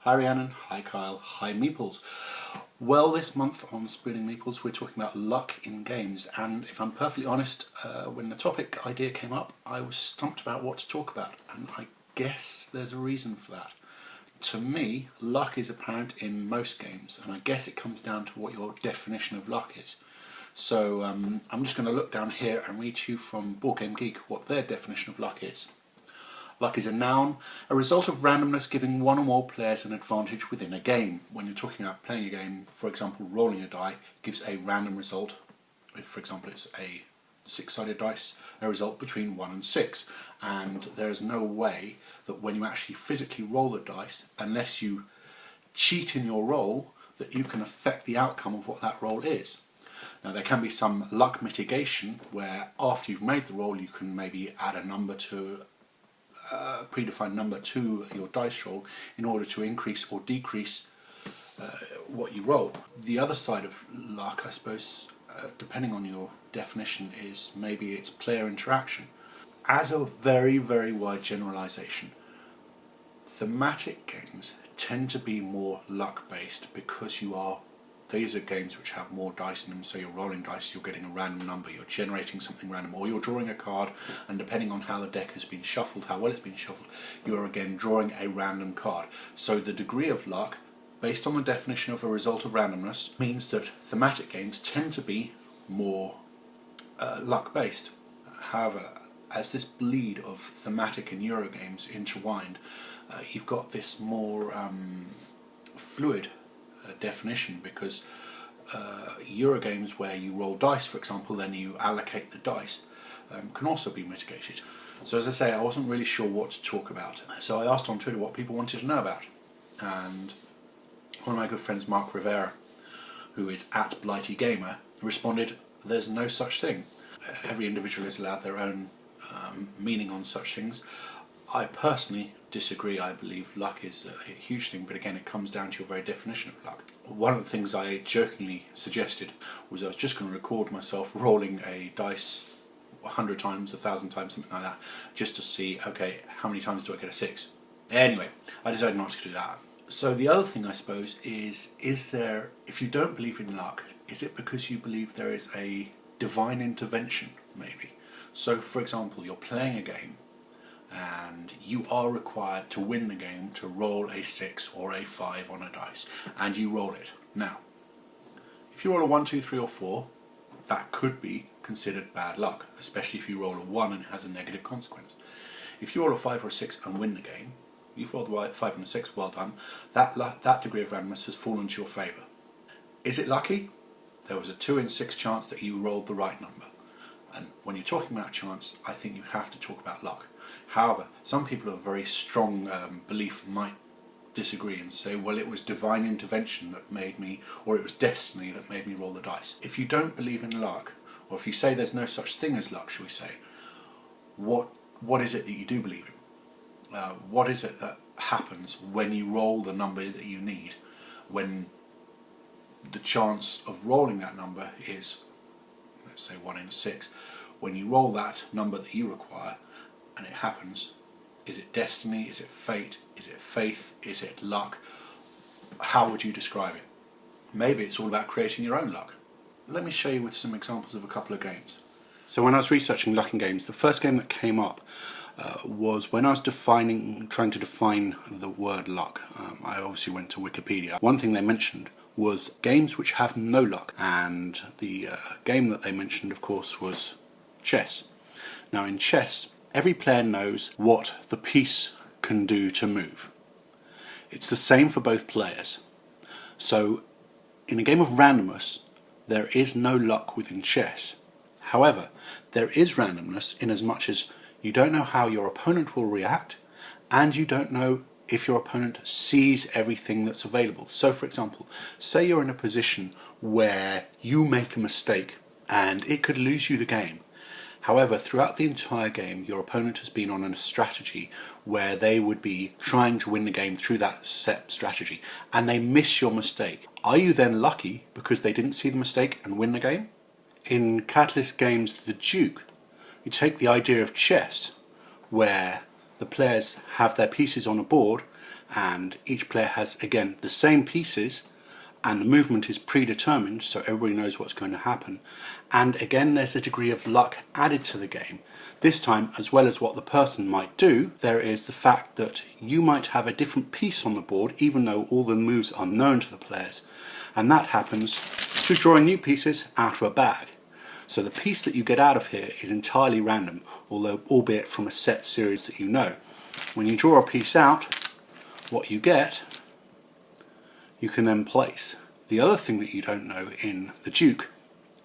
Hi Rhiannon, hi Kyle, hi Meeples. Well, this month on Spooning Meeples we're talking about luck in games, and if I'm perfectly honest, when the topic idea came up I was stumped about what to talk about, and I guess there's a reason for that. To me, luck is apparent in most games, and I guess it comes down to what your definition of luck is. So I'm just going to look down here and read to you from Board Game Geek what their definition of luck is. Luck is a noun, a result of randomness giving one or more players an advantage within a game. When you're talking about playing a game, for example, rolling a die gives a random result. If, for example, it's a six-sided dice, a result between 1 and 6. And there is no way that when you actually physically roll the dice, unless you cheat in your roll, that you can affect the outcome of what that roll is. Now, there can be some luck mitigation where after you've made the roll you can maybe add a number to predefined number to your dice roll in order to increase or decrease what you roll. The other side of luck, I suppose, depending on your definition, is maybe it's player interaction. As a very, very wide generalization, thematic games tend to be more luck based because these are games which have more dice in them, so you're rolling dice, you're getting a random number, you're generating something random, or you're drawing a card, and depending on how the deck has been shuffled, how well it's been shuffled, you're again drawing a random card. So the degree of luck, based on the definition of a result of randomness, means that thematic games tend to be more luck based. However, as this bleed of thematic and Euro games intertwined, you've got this more fluid definition, because Euro games where you roll dice, for example, then you allocate the dice, can also be mitigated. So as I say, I wasn't really sure what to talk about, so I asked on Twitter what people wanted to know about, and one of my good friends, Mark Rivera, who is at Blighty Gamer, responded, "There's no such thing. Every individual is allowed their own meaning on such things." I personally disagree. I believe luck is a huge thing, but again it comes down to your very definition of luck. One of the things I jokingly suggested was I was just going to record myself rolling a dice 100 times, 1,000 times, something like that, just to see, okay, how many times do I get a 6? Anyway, I decided not to do that. So the other thing, I suppose, is there, if you don't believe in luck, is it because you believe there is a divine intervention, maybe? So for example, you're playing a game and you are required to win the game to roll a 6 or a 5 on a dice, and you roll it. Now, if you roll a 1, 2, 3 or 4, that could be considered bad luck, especially if you roll a 1 and it has a negative consequence. If you roll a 5 or a 6 and win the game, you've rolled the 5 and a 6, well done, that degree of randomness has fallen to your favour. Is it lucky? There was a 2 in 6 chance that you rolled the right number. And when you're talking about chance, I think you have to talk about luck. However, some people of a very strong belief might disagree and say, well, it was divine intervention that made me, or it was destiny that made me roll the dice. If you don't believe in luck, or if you say there's no such thing as luck, shall we say, what is it that you do believe in? What is it that happens when you roll the number that you need, when the chance of rolling that number is, let's say, 1 in 6, when you roll that number that you require and it happens, is it destiny, is it fate, is it faith, is it luck? How would you describe it? Maybe it's all about creating your own luck. Let me show you with some examples of a couple of games. So when I was researching luck in games, the first game that came up was when I was trying to define the word luck. I obviously went to Wikipedia. One thing they mentioned was games which have no luck, and the game that they mentioned, of course, was chess. Now in chess, every player knows what the piece can do to move. It's the same for both players. So in a game of randomness, there is no luck within chess. However, there is randomness in as much as you don't know how your opponent will react, and you don't know if your opponent sees everything that's available. So for example, say you're in a position where you make a mistake and it could lose you the game. However, throughout the entire game, your opponent has been on a strategy where they would be trying to win the game through that set strategy, and they miss your mistake. Are you then lucky because they didn't see the mistake and win the game? In Catalyst Games' The Juke, you take the idea of chess, where the players have their pieces on a board and each player has, again, the same pieces, and the movement is predetermined, so everybody knows what's going to happen. And again, there's a degree of luck added to the game. This time, as well as what the person might do, there is the fact that you might have a different piece on the board, even though all the moves are known to the players. And that happens through drawing new pieces out of a bag. So the piece that you get out of here is entirely random, although albeit from a set series that you know. When you draw a piece out, what you get, you can then place. The other thing that you don't know in the Juke,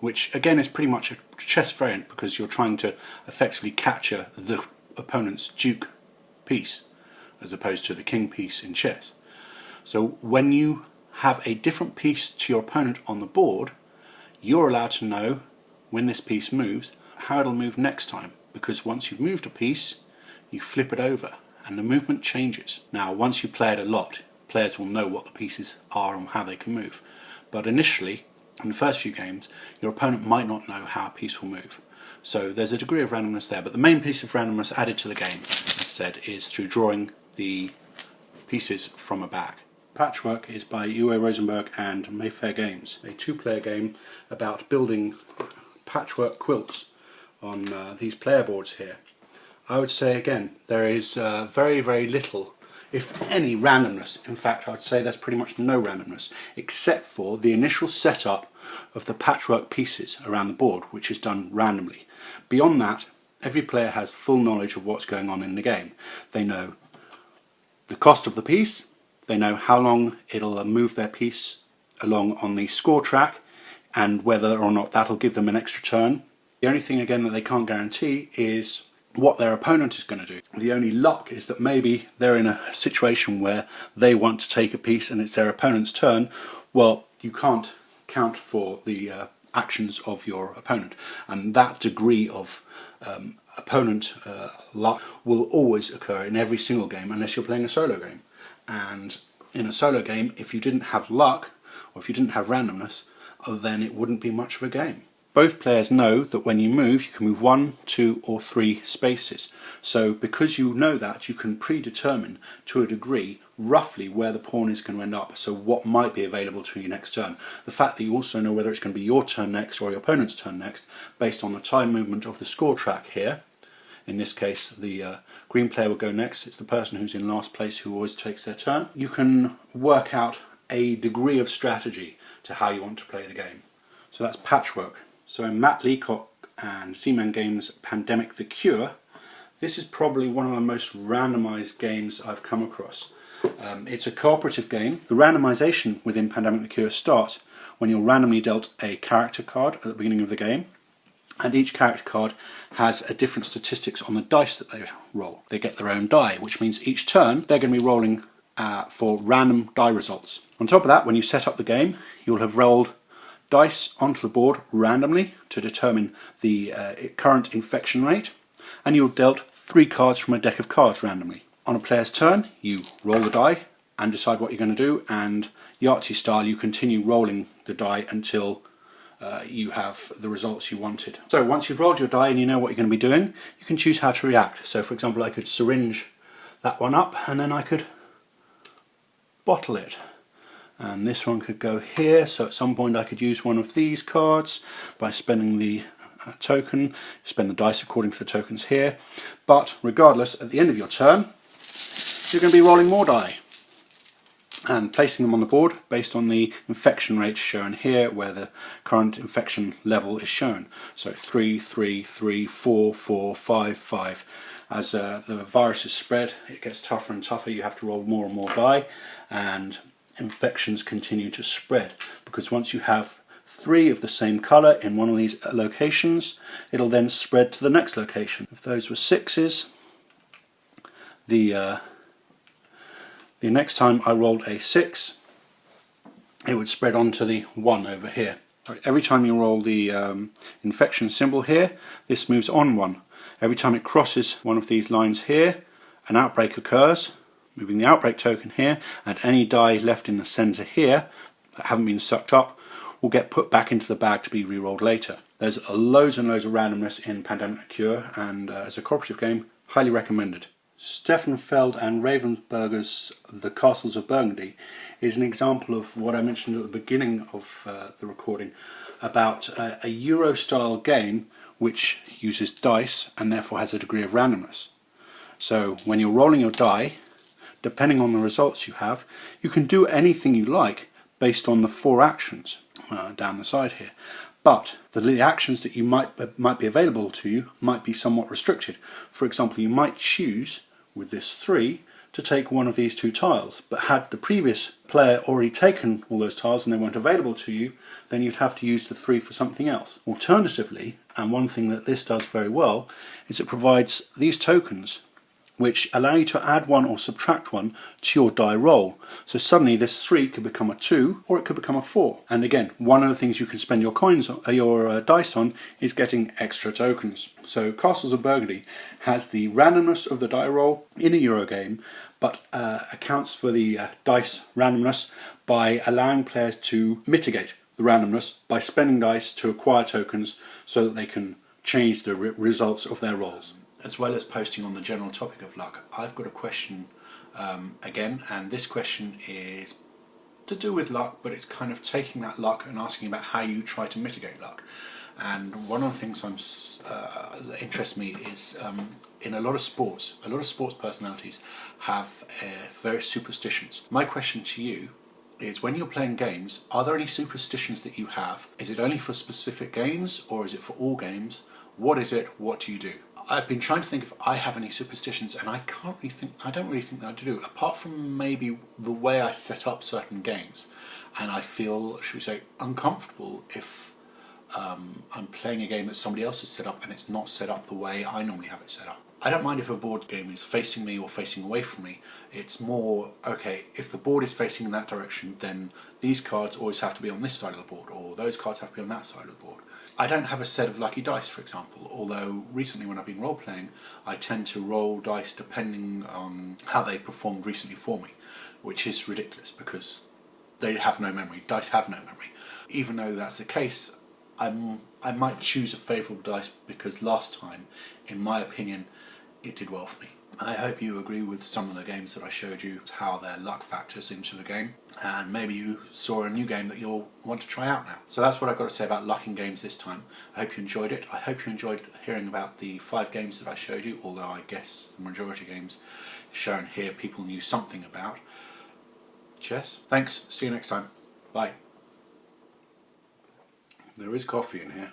which again is pretty much a chess variant because you're trying to effectively capture the opponent's Juke piece as opposed to the king piece in chess. So when you have a different piece to your opponent on the board, you're allowed to know when this piece moves how it'll move next time, because once you've moved a piece you flip it over and the movement changes. Now once you play it a lot, players will know what the pieces are and how they can move, but initially in the first few games your opponent might not know how a piece will move. So there's a degree of randomness there, but the main piece of randomness added to the game, as said, is through drawing the pieces from a bag. Patchwork is by Uwe Rosenberg and Mayfair Games, a two-player game about building patchwork quilts on these player boards here. I would say again, there is very, very little, if any, randomness. In fact, I would say there's pretty much no randomness, except for the initial setup of the patchwork pieces around the board, which is done randomly. Beyond that, every player has full knowledge of what's going on in the game. They know the cost of the piece, they know how long it'll move their piece along on the score track, and whether or not that'll give them an extra turn. The only thing again that they can't guarantee is what their opponent is going to do. The only luck is that maybe they're in a situation where they want to take a piece and it's their opponent's turn. Well, you can't count for the actions of your opponent, and that degree of opponent luck will always occur in every single game unless you're playing a solo game. And in a solo game, if you didn't have luck or if you didn't have randomness, then it wouldn't be much of a game. Both players know that when you move, you can move 1, 2 or 3 spaces. So because you know that, you can predetermine to a degree roughly where the pawn is going to end up, so what might be available to you next turn. The fact that you also know whether it's going to be your turn next or your opponent's turn next based on the time movement of the score track here. In this case, the green player will go next. It's the person who's in last place who always takes their turn. You can work out a degree of strategy to how you want to play the game. So that's Patchwork. So in Matt Leacock and Seaman Games' Pandemic the Cure, this is probably one of the most randomized games I've come across. It's a cooperative game. The randomization within Pandemic the Cure starts when you're randomly dealt a character card at the beginning of the game, and each character card has a different statistics on the dice that they roll. They get their own die, which means each turn they're going to be rolling for random die results. On top of that, when you set up the game, you'll have rolled dice onto the board randomly to determine the current infection rate, and you've dealt 3 cards from a deck of cards randomly. On a player's turn, you roll the die and decide what you're going to do, and Yahtzee style you continue rolling the die until you have the results you wanted. So once you've rolled your die and you know what you're going to be doing, you can choose how to react. So for example, I could syringe that one up and then I could bottle it. And this one could go here, so at some point I could use one of these cards by spending the token, spend the dice according to the tokens here. But regardless, at the end of your turn, you're going to be rolling more die and placing them on the board based on the infection rate shown here, where the current infection level is shown. So 3, 3, 3, 4, 4, 5, 5. As the virus is spread, it gets tougher and tougher. You have to roll more and more die, and infections continue to spread, because once you have 3 of the same colour in one of these locations, it'll then spread to the next location. If those were 6s, the next time I rolled a 6, it would spread onto the 1 over here. Every time you roll the infection symbol here, this moves on 1. Every time it crosses one of these lines here, an outbreak occurs, moving the outbreak token here, and any die left in the centre here that haven't been sucked up will get put back into the bag to be re-rolled later. There's loads and loads of randomness in Pandemic Cure, and as a cooperative game, highly recommended. Stefan Feld and Ravensburger's The Castles of Burgundy is an example of what I mentioned at the beginning of the recording about a Euro-style game which uses dice and therefore has a degree of randomness. So when you're rolling your die, depending on the results you have, you can do anything you like based on the 4 actions down the side here. But the actions that you might be available to you might be somewhat restricted. For example, you might choose with this 3 to take one of these 2 tiles, but had the previous player already taken all those tiles and they weren't available to you, then you'd have to use the 3 for something else. Alternatively, and one thing that this does very well, is it provides these tokens which allow you to add 1 or subtract 1 to your die roll. So suddenly this 3 could become a 2 or it could become a 4. And again, one of the things you can spend your coins on, your dice on, is getting extra tokens. So Castles of Burgundy has the randomness of the die roll in a Euro game, but accounts for the dice randomness by allowing players to mitigate the randomness by spending dice to acquire tokens so that they can change the results of their rolls. As well as posting on the general topic of luck, I've got a question again, and this question is to do with luck, but it's kind of taking that luck and asking about how you try to mitigate luck. And one of the things that interests me is in a lot of sports personalities have various superstitions. My question to you is, when you're playing games, are there any superstitions that you have? Is it only for specific games or is it for all games? What is it? What do you do? I've been trying to think if I have any superstitions, and I don't really think that I do, apart from maybe the way I set up certain games. And I feel, should we say, uncomfortable if I'm playing a game that somebody else has set up and it's not set up the way I normally have it set up. I don't mind if a board game is facing me or facing away from me. It's more, okay, if the board is facing in that direction, then these cards always have to be on this side of the board, or those cards have to be on that side of the board. I don't have a set of lucky dice, for example, although recently when I've been role-playing, I tend to roll dice depending on how they performed recently for me, which is ridiculous because they have no memory. Dice have no memory. Even though that's the case, I might choose a favourable dice because last time, in my opinion, it did well for me. I hope you agree with some of the games that I showed you, how their luck factors into the game, and maybe you saw a new game that you'll want to try out now. So that's what I've got to say about luck in games this time. I hope you enjoyed it. I hope you enjoyed hearing about the 5 games that I showed you, although I guess the majority of games shown here people knew something about. Chess. Thanks. See you next time. Bye. There is coffee in here.